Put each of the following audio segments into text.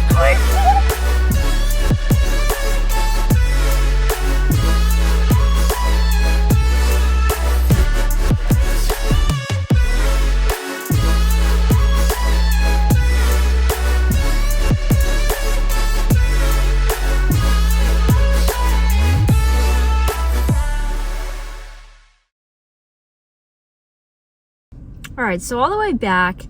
Click. All right, so all the way back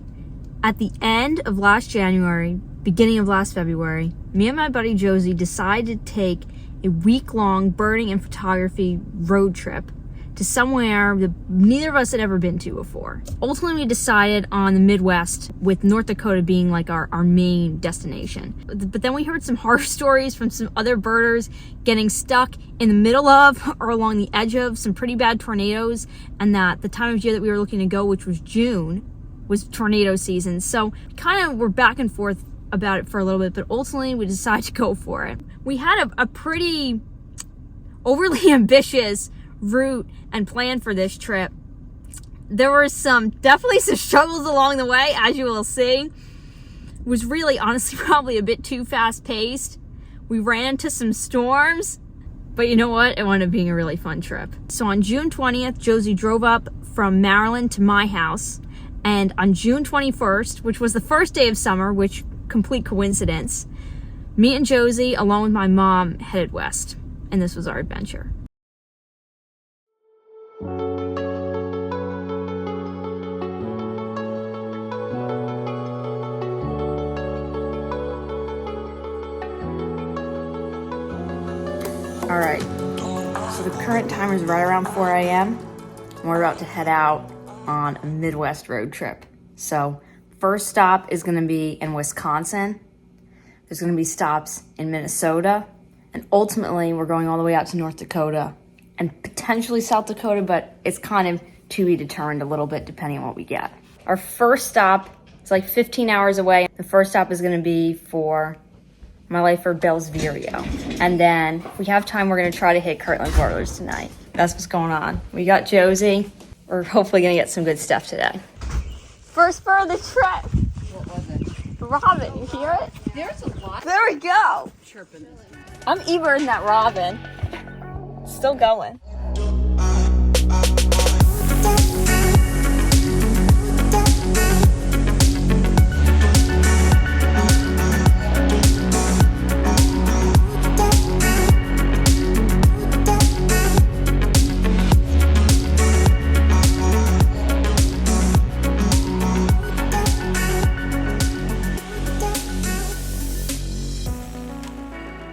at the end of last January, beginning of last February, me and my buddy Josie decided to take a week-long birding and photography road trip to somewhere that neither of us had ever been to before. Ultimately, we decided on the Midwest, with North Dakota being like our main destination. But then we heard some horror stories from some other birders getting stuck in the middle of or along the edge of some pretty bad tornadoes, and that the time of year that we were looking to go, which was June, was tornado season. So kind of we're back and forth about it for a little bit, but ultimately we decided to go for it. We had a pretty overly ambitious route and plan for this trip. There were definitely some struggles along the way, as you will see. It was really, honestly, probably a bit too fast paced. We ran into some storms, but you know what? It wound up being a really fun trip. So on June 20th, Josie drove up from Maryland to my house. And on June 21st, which was the first day of summer, which complete coincidence, me and Josie, along with my mom, headed west. And this was our adventure. All right, so the current time is right around 4 a.m. and we're about to head out on a Midwest road trip. So first stop is gonna be in Wisconsin. There's gonna be stops in Minnesota, and ultimately we're going all the way out to North Dakota and potentially South Dakota, but it's kind of to be determined a little bit depending on what we get. Our first stop, it's like 15 hours away. The first stop is gonna be for my lifer Bell's Vireo. And then if we have time, we're gonna try to hit Kirtland's Warblers tonight. That's what's going on. We got Josie. We're hopefully gonna get some good stuff today. First bird of the trip. What was it? Robin, you hear it? There's a lot There we go. chirping this time. I'm e-birding that robin. Still going.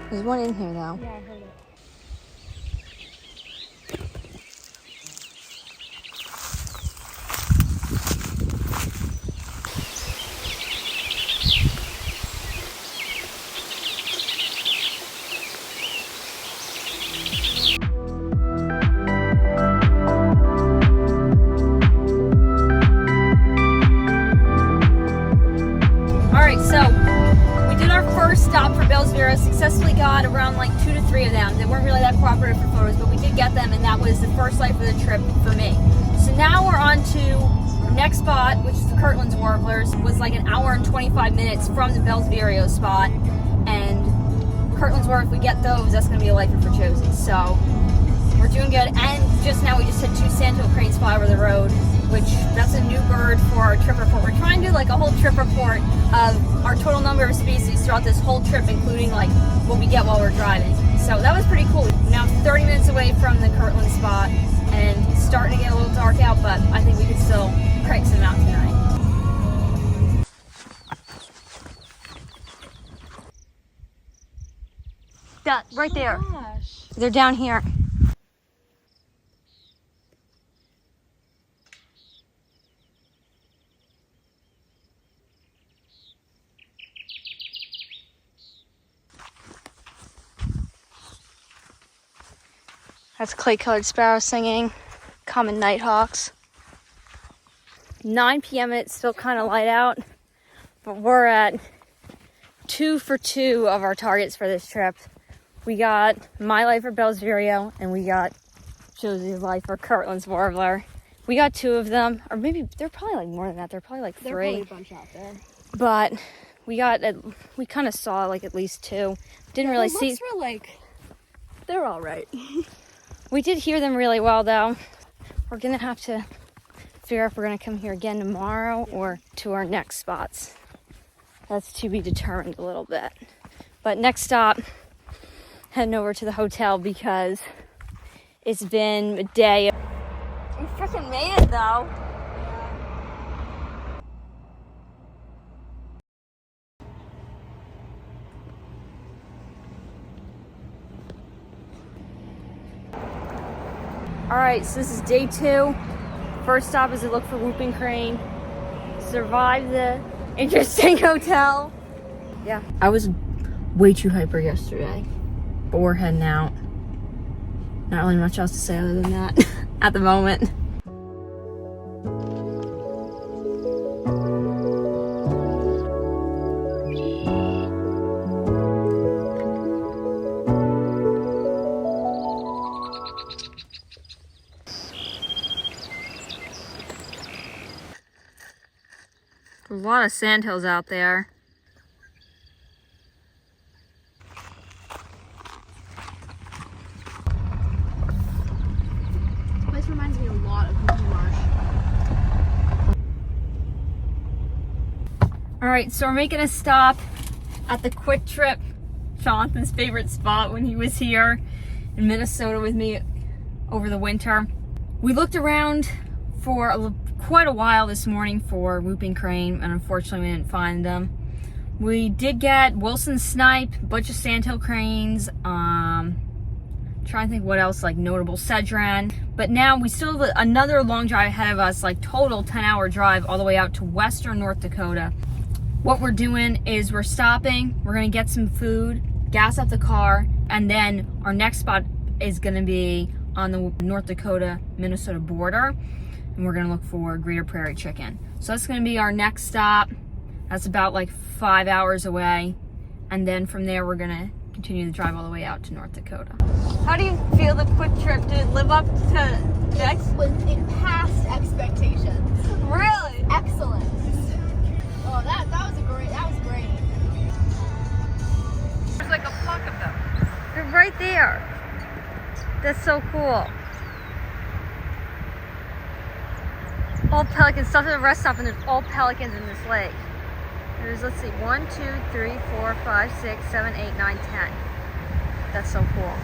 There's one in here now. Yeah, I heard it. Successfully got around like 2 to 3 of them. They weren't really that cooperative for photos, but we did get them, and that was the first light for the trip for me. So now we're on to our next spot, which is the Kirtland's Warblers. It was like an hour and 25 minutes from the Bell's Vireo spot, and Kirtland's Warblers, if we get those, that's going to be a lifer for Josie. So we're doing good, and just now we just had 2 Santo cranes fly over the road, which that's a new bird for our trip report. We're trying to do like a whole trip report of our total number of species throughout this whole trip, including like what we get while we're driving. So that was pretty cool. We're now 30 minutes away from the Kirtland spot, and it's starting to get a little dark out, but I think we could still crank some out tonight. That right there. Gosh. They're down here. That's clay-colored sparrows singing, common nighthawks. 9 p.m. and it's still kind of light out, but we're at 2 for 2 of our targets for this trip. We got my lifer Bell's Vireo, and we got Josie's lifer Kirtland's Warbler. We got 2 of them, or maybe they're probably like more than that. They're probably like 3. There's probably a bunch out there. But We kind of saw like at least 2. Didn't really see. Were like, they're all right. We did hear them really well though. We're gonna have to figure out if we're gonna come here again tomorrow or to our next spots. That's to be determined a little bit. But next stop, heading over to the hotel because it's been a day. We freaking made it though. All right, so this is day 2. First stop is to look for whooping crane. Survive the interesting hotel. Yeah, I was way too hyper yesterday, but we're heading out. Not really much else to say other than that at the moment. There's a lot of sandhills out there. This place reminds me a lot of Moody Marsh. All right, so we're making a stop at the Quick Trip, Jonathan's favorite spot when he was here in Minnesota with me over the winter. We looked around for quite a while this morning for whooping crane, and unfortunately we didn't find them. We did get Wilson snipe, a bunch of sandhill cranes, trying to think what else, like notable sedran. But now we still have another long drive ahead of us, like total 10-hour drive all the way out to western North Dakota. What we're doing is we're stopping, we're gonna get some food, gas up the car, and then our next spot is gonna be on the North Dakota-Minnesota border, and we're gonna look for Greater Prairie chicken. So that's gonna be our next stop. That's about like 5 hours away. And then from there, we're gonna continue the drive all the way out to North Dakota. How do you feel the Quick Trip? Did it live up to It passed expectations. Really? Excellent. Oh, that was great. There's like a flock of them. They're right there. That's so cool. All pelicans. Stop at the rest stop and there's all pelicans in this lake. There's, let's see, 1, 2, 3, 4, 5, 6, 7, 8, 9, 10. That's so cool.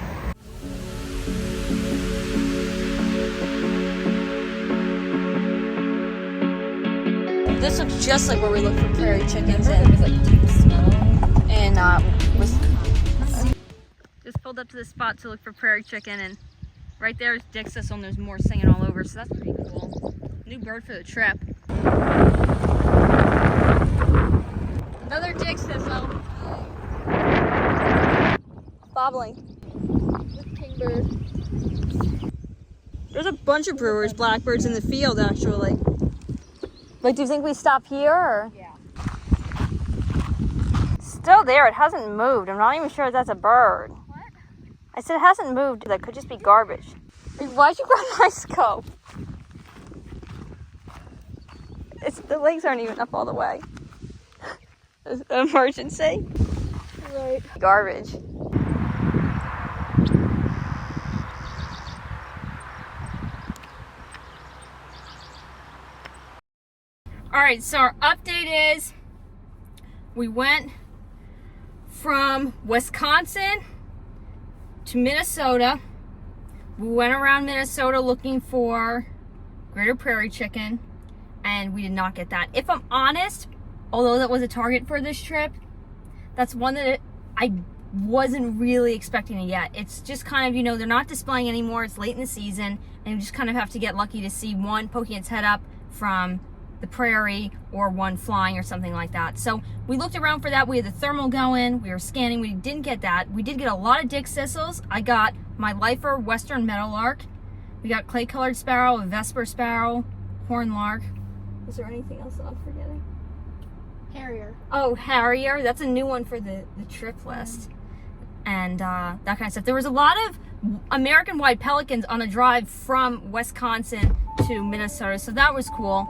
This looks just like where we look for prairie chickens in Wisconsin. Just pulled up to the spot to look for prairie chicken, and right there is Dick Sissel, and there's more singing all over, so that's pretty cool. New bird for the trip. Another Dick Sissel. Bobbling. Kingbird. There's a bunch of brewers, blackbirds in the field actually. Like, do you think we stop here or? Yeah. Still there, it hasn't moved. I'm not even sure if that's a bird. What? I said it hasn't moved. That could just be garbage. Why'd you grab my scope? The legs aren't even up all the way. Is it an emergency? Right. Garbage. Alright, so our update is we went from Wisconsin to Minnesota. We went around Minnesota looking for Greater Prairie chicken, and we did not get that. If I'm honest, although that was a target for this trip, that's one that I wasn't really expecting to get. It's just kind of, you know, they're not displaying anymore. It's late in the season, and you just kind of have to get lucky to see one poking its head up from the prairie or one flying or something like that. So we looked around for that. We had the thermal going. We were scanning. We didn't get that. We did get a lot of Dick Sissels. I got my lifer Western Meadowlark. We got clay-colored sparrow, a Vesper sparrow, horn lark. Is there anything else that I'm forgetting? Harrier. Oh, Harrier. That's a new one for the trip list. And that kind of stuff. There was a lot of American white pelicans on a drive from Wisconsin to Minnesota, so that was cool.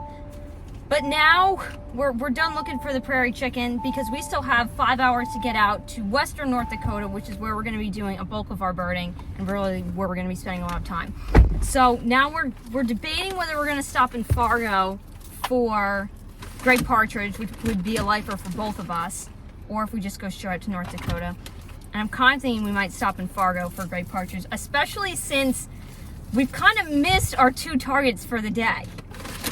But now we're done looking for the prairie chicken because we still have 5 hours to get out to western North Dakota, which is where we're going to be doing a bulk of our birding and really where we're going to be spending a lot of time. So now we're debating whether we're going to stop in Fargo for great partridge, which would be a lifer for both of us, or if we just go straight to North Dakota. And I'm kind of thinking we might stop in Fargo for great partridge, especially since we've kind of missed our 2 targets for the day,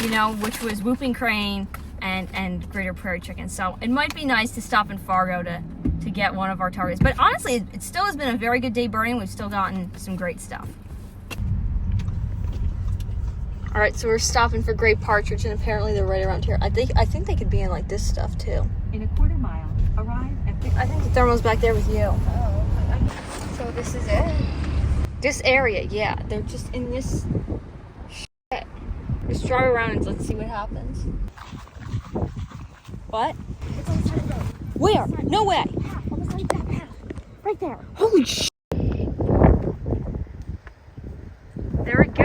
you know, which was whooping crane and greater prairie chicken. So it might be nice to stop in Fargo to get one of our targets. But honestly, it still has been a very good day birding. We've still gotten some great stuff. All right, so we're stopping for great partridge, and apparently they're right around here. I think they could be in like this stuff too. In a quarter mile, arrive at I think the thermal's back there with you. Oh. So this is it. This area, yeah. They're just in this shit. Just drive around and let's see what happens. What? It's on the side of the road. Where? No way. Path, on the side of that path. Right there. Holy shit. There we go.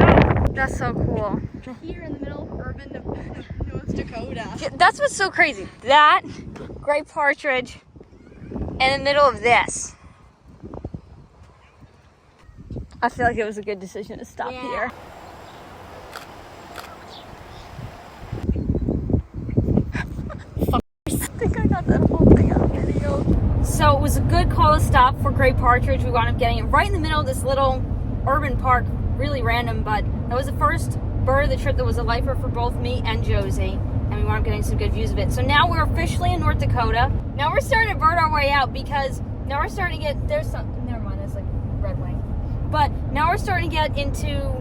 That's so cool. Here in the middle of urban North Dakota. Yeah, that's what's so crazy. That, great partridge, in the middle of this. I feel like it was a good decision to stop here. I think I got that whole thing on video. So it was a good call to stop for great partridge. We wound up getting it right in the middle of this little urban park. Really random, but that was the first bird of the trip that was a lifer for both me and Josie, and we wound up getting some good views of it. So now we're officially in North Dakota. Now we're starting to bird our way out because now we're starting to get, there's some, never mind, that's like red wing. But now we're starting to get into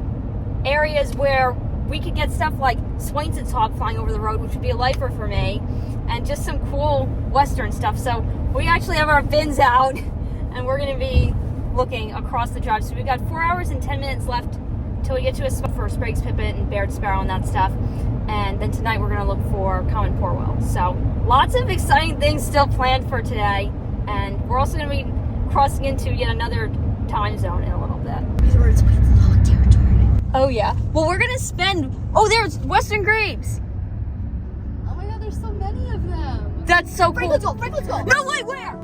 areas where we could get stuff like Swainson's hawk flying over the road, which would be a lifer for me, and just some cool western stuff. So we actually have our bins out, and we're gonna be looking across the drive. So we've got 4 hours and 10 minutes left till we get to a spot for Sprague's pipit and Baird sparrow and that stuff. And then tonight we're gonna look for common porwell. So lots of exciting things still planned for today. And we're also gonna be crossing into yet another time zone in a little bit. These words with long territory. Oh yeah. Well, we're gonna spend, oh, there's Western Grapes. Oh my god, there's so many of them. That's so Frank, cool. let's go. Frank, let's go. No, wait, where?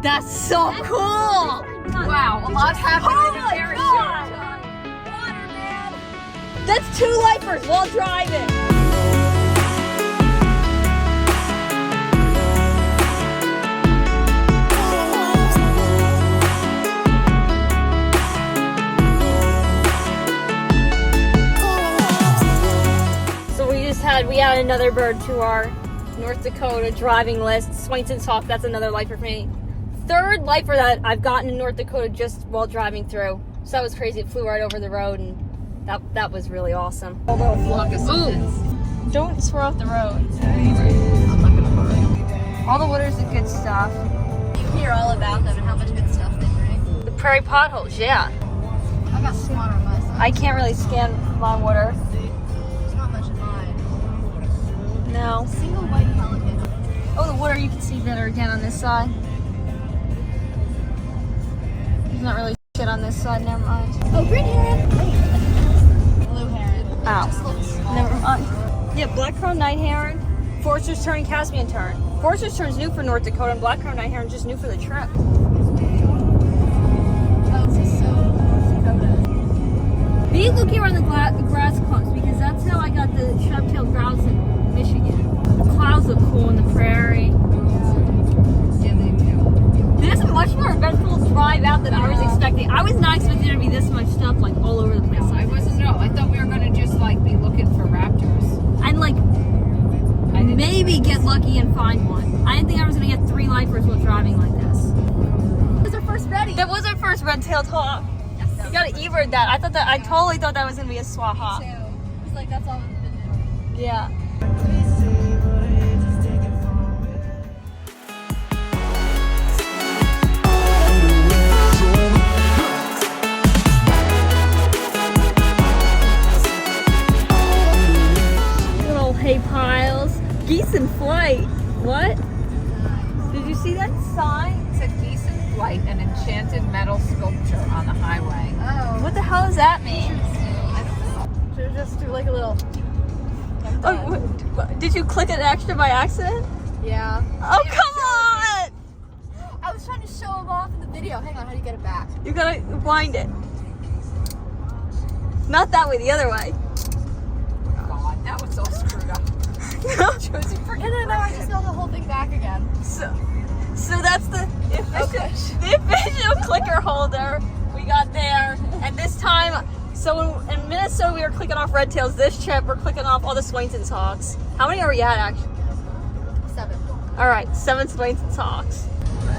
That's so cool. Wow, a lot happened in a very short God. time. Water, man. That's 2 lifers while driving. So we added another bird to our North Dakota driving list. Swainson's hawk, that's another lifer for me. 3rd lifer that I've gotten in North Dakota just while driving through. So that was crazy. It flew right over the road, and that was really awesome. Although it's long distance. Don't swear off the road. I'm not gonna borrow. All the wooders are good stuff. You hear all about them and how much good stuff they bring. The prairie potholes, yeah. I got squat on my side. I can't really scan my water. There's not much in mine. No. A single white pelican. Oh, the water you can see better again on this side. There's not really shit on this side, never mind. Oh, green heron. Wait. Blue heron. Ow. Just looks small. Never mind. Yeah, black crown night heron, Forster's tern, and Caspian tern. Forster's tern's new for North Dakota, and black crown night heron just new for the trip. Oh, this is so North Dakota. Be looking around the grass clumps because that's how I got the sharp-tailed grouse in Michigan. The clouds look cool in the prairie. Yeah, they do. This is a much more eventful drive out than I was expecting. I was not expecting there to be this much stuff like all over the place. No, I wasn't. No, I thought we were gonna just like be looking for raptors. And like I didn't. maybe get lucky and find one. I didn't think I was gonna get 3 lifers while driving like this. This is our first ready. That was our first red-tailed hawk. You gotta E-word that. I totally thought that was gonna be a swat hawk. Me too. It's like that's all we've been doing. Yeah. Little hay piles, geese in flight. What? Did you see that sign? It said geese in flight, an enchanted metal sculpture on the highway. Oh. What the hell does that mean? I don't know. Should we just do like a little I'm done. Did you click it extra by accident? Yeah. Oh, come on! I was trying to show him off in the video. Hang on, how do you get it back? You gotta wind it. Not that way, the other way. God, that was all screwed up. Josie, forget No, I just got the whole thing back again. So that's the official clicker holder we got there. And this time, so in Minnesota we were clicking off red tails. This trip we're clicking off all the Swainson's hawks. How many are we at actually? 7. All right, 7 Swainson's hawks.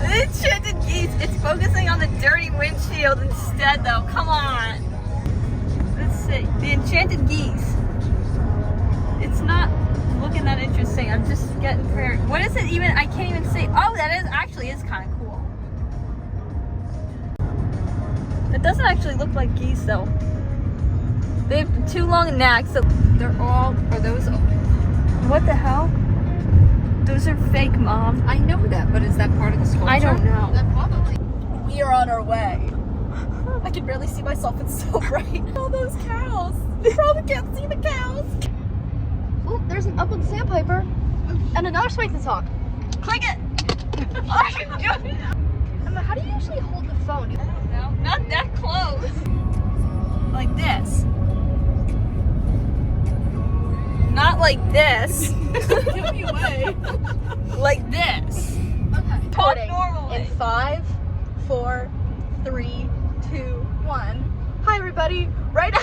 The enchanted geese. It's focusing on the dirty windshield instead, though. Come on. Let's see. The enchanted geese. It's not looking that interesting. I'm just getting prepared. What is it even? I can't even see. Oh, that is actually is kind of cool. It doesn't actually look like geese though. They have 2 long necks. So They're all, are those, what the hell? Those are fake, Mom. I know that, but is that part of the sculpture? I don't know. That probably. We are on our way. I can barely see myself. It's so bright. All those cows. You probably can't see the cows. Oh, there's an upland sandpiper and another Swainson's hawk. Click it. Emma, how do you usually hold the phone? No, not that close. Like this. Not like this. Give me away. Like this. Okay. Talk Recording normally. In 5, 4, 3, 2, 1. Hi, everybody. Right now.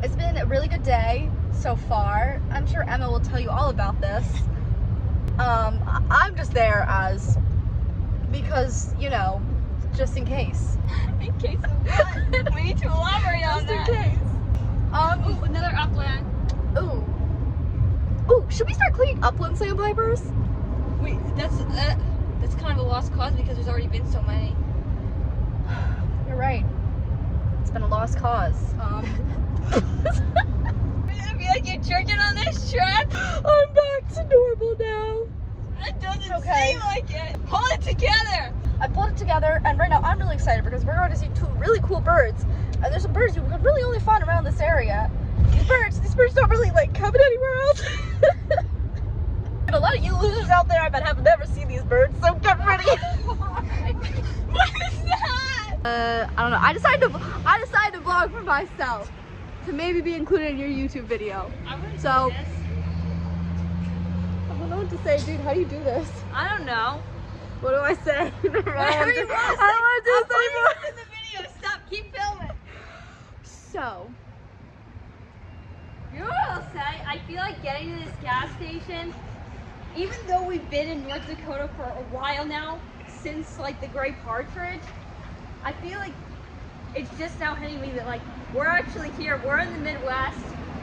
It's been a really good day so far. I'm sure Emma will tell you all about this. I'm just there because, you know, just in case. In case of what? We need to elaborate on that. Just in case. Ooh, another upland. Ooh, should we start cleaning upland sandpipers? Wait, that's kind of a lost cause because there's already been so many. You're right. It's been a lost cause. I feel like you're jerking on this trap. I'm back to normal now. It doesn't Okay. seem like it. Hold it together. I pulled it together, and right now I'm really excited because we're going to see 2 really cool birds. And there's some birds you could really only find around this area. These birds don't really like coming anywhere else. And a lot of you losers out there, I bet, have never seen these birds, so get ready. What is that? I don't know. I decided to vlog for myself to maybe be included in your YouTube video. So This. I don't know what to say, dude. How do you do this? I don't know. What do I say? Whatever you want to say. I don't want to do this anymore. In the video. Stop. Keep filming. So, You know what I'll say? I feel like getting to this gas station, even though we've been in North Dakota for a while now, since like the Gray Partridge, I feel like it's just now hitting me that like we're actually here. We're in the Midwest,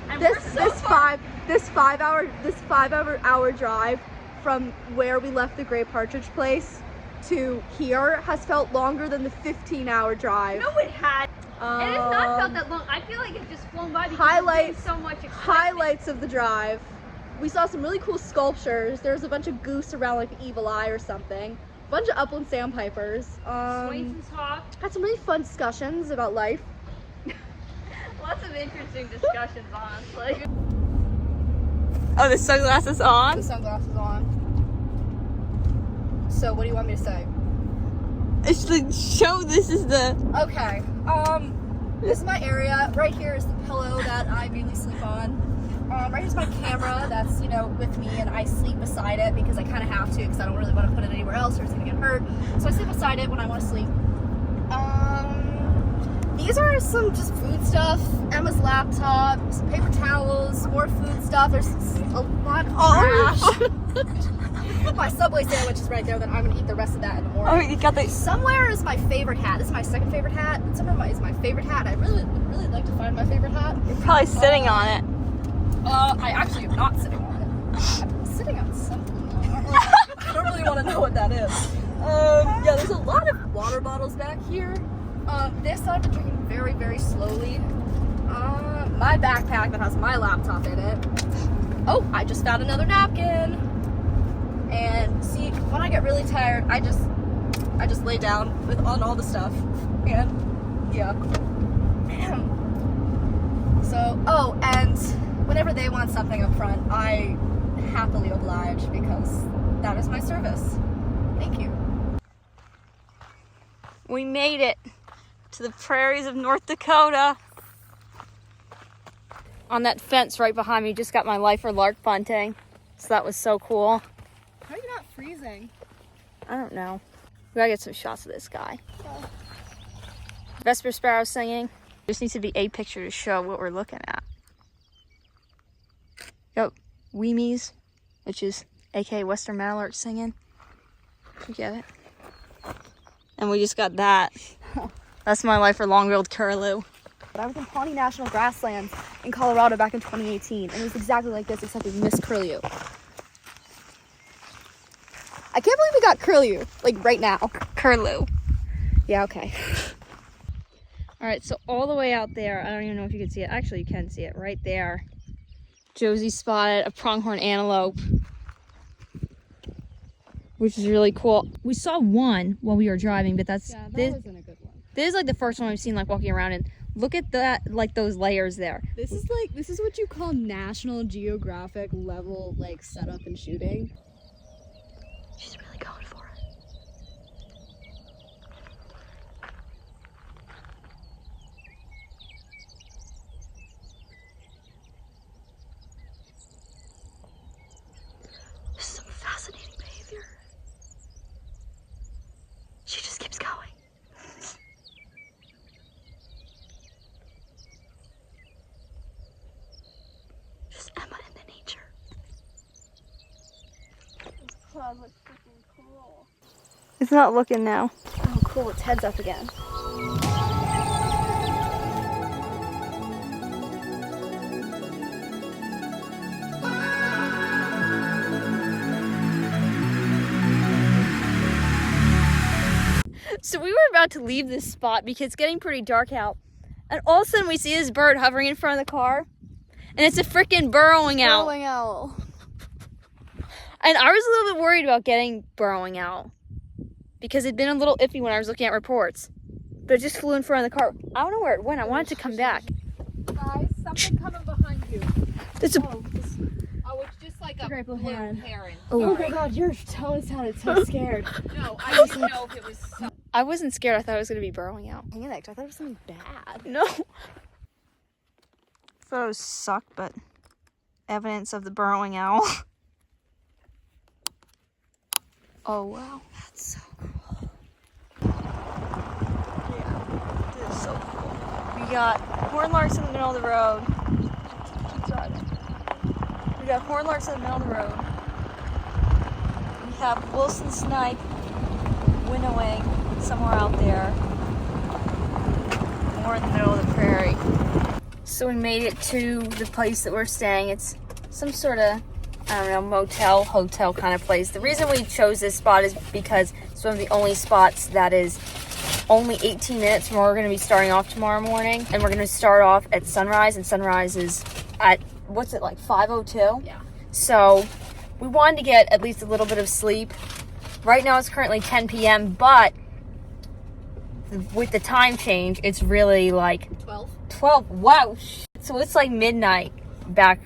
and we're so far. this five hour drive from where we left the Gray Partridge place to here has felt longer than the 15-hour drive. No, it had. It has not felt that long. I feel like it's just flown by because Highlights- there's been so much excitement. Highlights of the drive. We saw some really cool sculptures. There was a bunch of goose around like the evil eye or something. A bunch of upland sandpipers. Swainson's hawk. Had some really fun discussions about life. Lots of interesting discussions, honestly. Oh, the sunglasses on? The sunglasses on. So what do you want me to say? It's the show. This is the. Okay. This is my area. Right here is the pillow that I mainly sleep on. Right here's my camera that's, you know, with me, and I sleep beside it because I kind of have to because I don't really want to put it anywhere else or it's gonna get hurt. So I sleep beside it when I want to sleep. These are some just food stuff. Emma's laptop, some paper towels, more food stuff. There's a lot of trash. My Subway sandwich is right there. Then I'm gonna eat the rest of that in the morning. Oh, you got the. Somewhere is my favorite hat. This is my second favorite hat. And somewhere is my favorite hat. I would really like to find my favorite hat. You're probably sitting on it. I actually am not sitting on it. I'm sitting on something. I don't really want to know what that is. Yeah, there's a lot of water bottles back here. This I've been drinking very, very slowly. My backpack that has my laptop in it. Oh, I just found another napkin. And see, when I get really tired, I just lay down on all the stuff. And yeah. So, oh, and whenever they want something up front, I happily oblige because that is my service. Thank you. We made it to the prairies of North Dakota. On that fence right behind me, just got my lifer lark bunting. So that was so cool. How are you not freezing? I don't know. We gotta get some shots of this guy. Vesper sparrow singing. Just needs to be a picture to show what we're looking at. Yep, Weemies, which is aka Western Mallard singing. You get it? And we just got that. That's my lifer long-billed curlew. I was in Pawnee National Grasslands in Colorado back in 2018, and it was exactly like this, except we missed curlew. I can't believe we got curlew, like right now. Curlew. Yeah, okay. All right, so all the way out there, I don't even know if you can see it. Actually, you can see it right there. Josie spotted a pronghorn antelope, which is really cool. We saw one while we were driving, but wasn't a good one. This is like the first one we've seen like walking around, and look at that, like those layers there. This is what you call National Geographic level like setup and shooting. She's really going for it. This is some fascinating behavior. She just keeps going. Just Emma in the nature. Cloud looks freaking cool. It's not looking now. Oh, cool! Its head's up again. So we were about to leave this spot because it's getting pretty dark out. And all of a sudden we see this bird hovering in front of the car. And it's a freaking burrowing owl. Burrowing owl. And I was a little bit worried about getting burrowing owl. Because it'd been a little iffy when I was looking at reports. But it just flew in front of the car. I don't know where it went. I wanted to come back. Guys, something coming behind you. There's a... Oh, it's just like a Great blue blue heron. heron. Oh my god, your tone sounded so scared. No, I didn't know if it was so. I wasn't scared. I thought it was going to be burrowing owl. Panicked. I thought it was something bad. No. Photos suck, but evidence of the burrowing owl. Oh, wow. That's so cool. Yeah, this is so cool. We got horn larks in the middle of the road. Keep driving. We got horn larks in the middle of the road. We have Wilson snipe winnowing somewhere out there. More in the middle of the prairie. So we made it to the place that we're staying. It's some sort of, I don't know, motel, hotel kind of place. The reason we chose this spot is because it's one of the only spots that is only 18 minutes from where we're going to be starting off tomorrow morning. And we're going to start off at sunrise, and sunrise is at, what's it, like 5:02? Yeah. So we wanted to get at least a little bit of sleep. Right now it's currently 10 p.m., but with the time change, it's really like 12. Wow. So it's like midnight back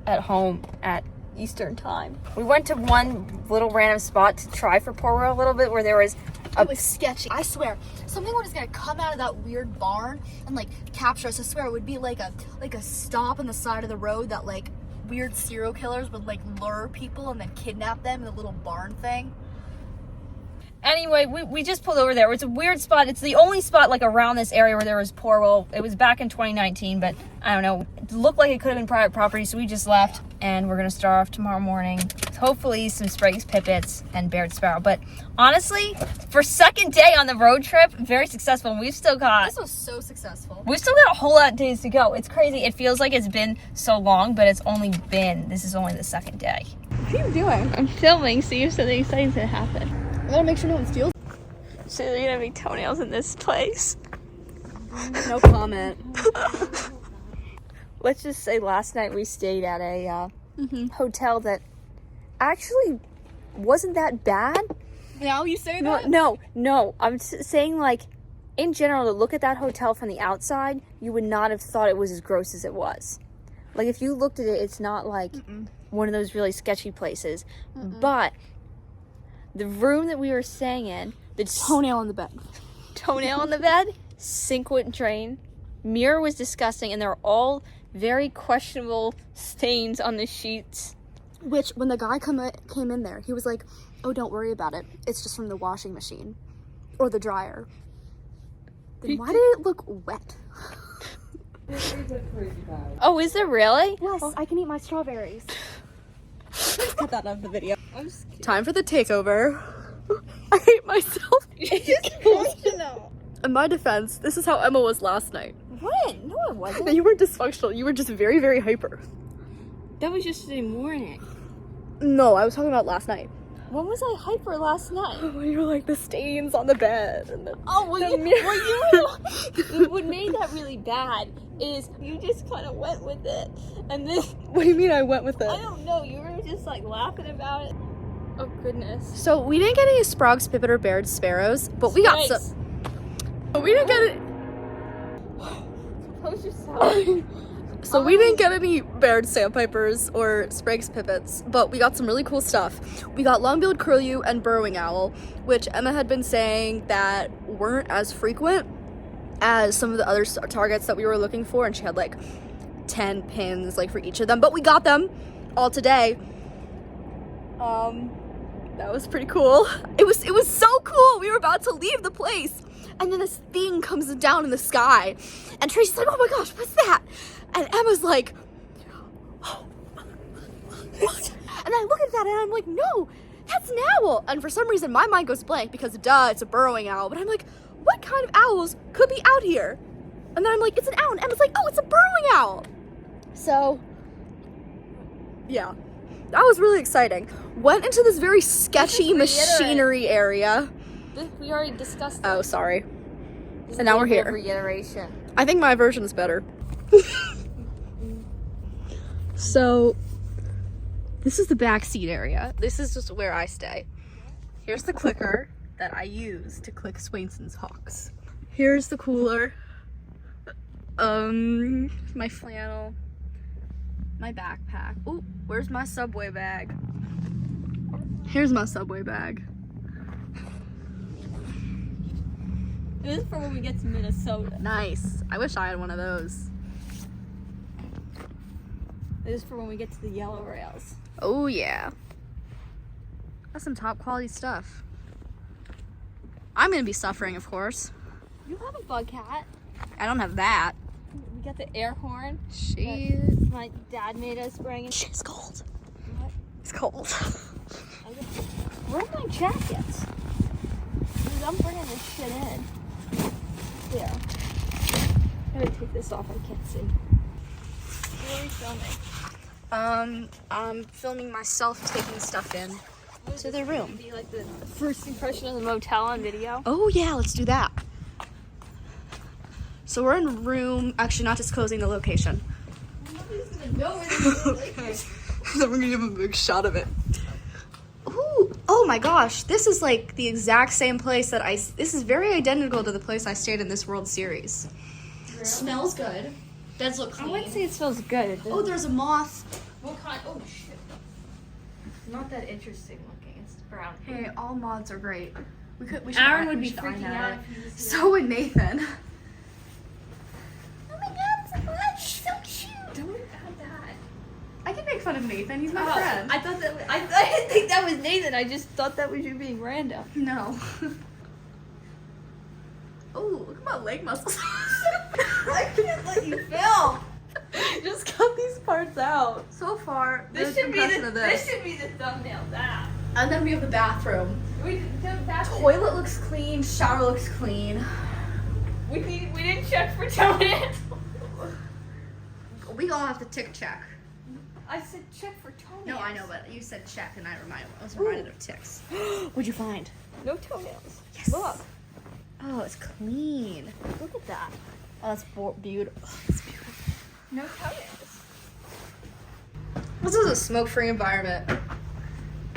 at home at Eastern time. We went to one little random spot to try for Poro a little bit, where there was It was sketchy. I swear, something was gonna come out of that weird barn and like capture us. I swear it would be like a stop on the side of the road that like weird serial killers would like lure people and then kidnap them in the little barn thing. Anyway, we just pulled over there. It's a weird spot. It's the only spot like around this area where there was Poro. It was back in 2019, but I don't know. It looked like it could have been private property, so we just left. And we're going to start off tomorrow morning with hopefully some Sprague's pipits and Baird sparrow. But honestly, for second day on the road trip, very successful. And we've still got... This was so successful. We've still got a whole lot of days to go. It's crazy. It feels like it's been so long, but it's only been... This is only the second day. What are you doing? I'm filming, so you something exciting's going to happen. I gotta make sure no one steals. So there are going to be toenails in this place. No comment. Let's just say last night we stayed at a hotel that actually wasn't that bad. Now you say that? No. I'm saying, like, in general, to look at that hotel from the outside, you would not have thought it was as gross as it was. Like, if you looked at it, it's not like one of those really sketchy places. But the room that we were staying in, the Toenail on the bed. toenail on the bed, sink wouldn't drain, mirror was disgusting, and there were all very questionable stains on the sheets. Which, when the guy came in there, he was like, "Oh, don't worry about it. It's just from the washing machine or the dryer." Then why did it look wet? Oh, is there really? Yes, I can eat my strawberries. Cut that out of the video. Time for the takeover. I hate myself. In my defense, this is how Emma was last night. What? No, it wasn't. You weren't dysfunctional. You were just very, very hyper. That was yesterday morning. No, I was talking about last night. When was I hyper last night? When you were like, the stains on the bed. And What made that really bad is you just kind of went with it. And then, what do you mean I went with it? I don't know, you were just like laughing about it. Oh, goodness. So, we didn't get any Sprogs, Pipit, or Baird sparrows, but we got some. But we didn't get it. Compose yourself. So we didn't get any Baird sandpipers or Sprague's pipits, but we got some really cool stuff. We got long-billed curlew and burrowing owl, which Emma had been saying that weren't as frequent as some of the other targets that we were looking for, and she had like 10 pins like for each of them, but we got them all today. That was pretty cool. It was so cool. We were about to leave the place, and then this thing comes down in the sky, and Tracy's like, "Oh my gosh, what's that?" And Emma's like, "Oh, what?" And I look at that and I'm like, "No, that's an owl." And for some reason my mind goes blank because duh, it's a burrowing owl. But I'm like, what kind of owls could be out here? And then I'm like, it's an owl. And Emma's like, "Oh, it's a burrowing owl." So, yeah, that was really exciting. Went into this very sketchy machinery area. We already discussed Oh, sorry. And now we're here. Reiteration. I think my version is better. So, this is the back seat area. This is just where I stay. Here's the clicker that I use to click Swainson's Hawks. Here's the cooler. My flannel. My backpack. Ooh, where's my Subway bag? Here's my Subway bag. This is for when we get to Minnesota. Nice. I wish I had one of those. This is for when we get to the yellow rails. Oh yeah. That's some top quality stuff. I'm gonna be suffering, of course. You have a bug hat. I don't have that. We got the air horn. Shit. My dad made us bring. Shit's cold. What? It's cold. Where are my jackets? Dude, I'm bringing this shit in. Yeah. I'm gonna take this off. I can't see. What are we filming? I'm filming myself taking stuff in to the room. Be like the first impression of the motel on video. Oh yeah, let's do that. So we're in room, actually not disclosing the location. Nobody's gonna know where this is. Then we're gonna give a big shot of it. Ooh, oh my gosh, this is like the exact same place that this is very identical to the place I stayed in this World Series. Really? Smells good. Beds look clean. I wouldn't say it smells good. Oh, there's a moth. What kind? Oh shit. Not that interesting looking. It's brown. Hey, all moths are great. We should Aaron would be should freaking iron out it. if he was So would Nathan. Oh my god, it's so cute. Don't add that. I can make fun of Nathan. He's my friend. I thought that I didn't think that was Nathan. I just thought that was you being random. No. Oh, look at my leg muscles. I can't let you film. Just cut these parts out. So far, This should be the thumbnail. That. And then we have the bathroom. The bathroom. Toilet looks clean. Shower looks clean. We didn't check for toenails. We all have to tick check. I said check for toenails. No, I know, but you said check, and I was reminded of ticks. What'd you find? No toenails. Yes. Look. Oh, it's clean. Look at that. Oh, that's beautiful. Oh, that's beautiful. No toenails. This is a smoke-free environment.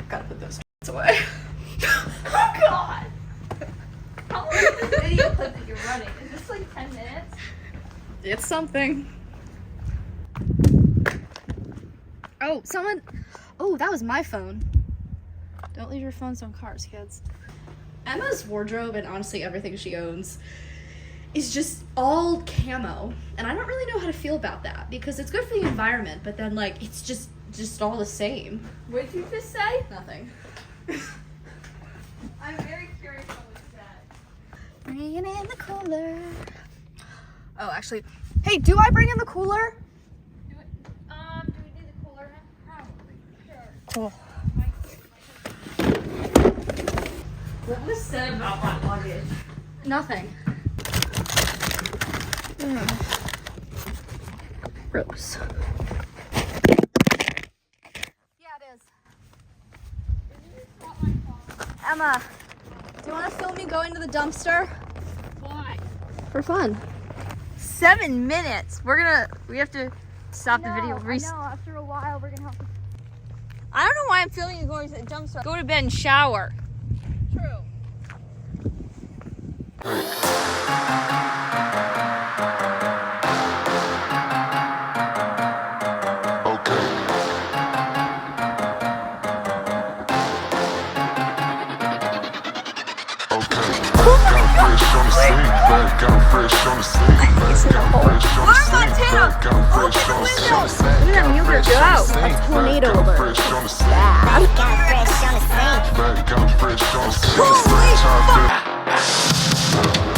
Gotta put those away. Oh god. How long is this video clip that you're running? Is this like 10 minutes? It's something. Oh, someone. Oh, that was my phone. Don't leave your phones on cars, kids. Emma's wardrobe and honestly everything she owns is just all camo. And I don't really know how to feel about that because it's good for the environment, but then like it's just all the same. What did you just say? Nothing. I'm very curious what you said. Bring in the cooler. Oh, actually, hey, do I bring in the cooler? Do we need the cooler? Probably. Sure. Cool. What was said about my luggage? Nothing. Gross. Yeah, it is. Emma, do you want to film me going to the dumpster? Why? For fun. 7 minutes. We have to stop the video. I know, after a while we're gonna have to. I don't know why I'm filming you going to the dumpster. Go to bed and shower. True. Where's Montana? Open the window. Look at him, you could go out. Tornado alert. Holy fuck!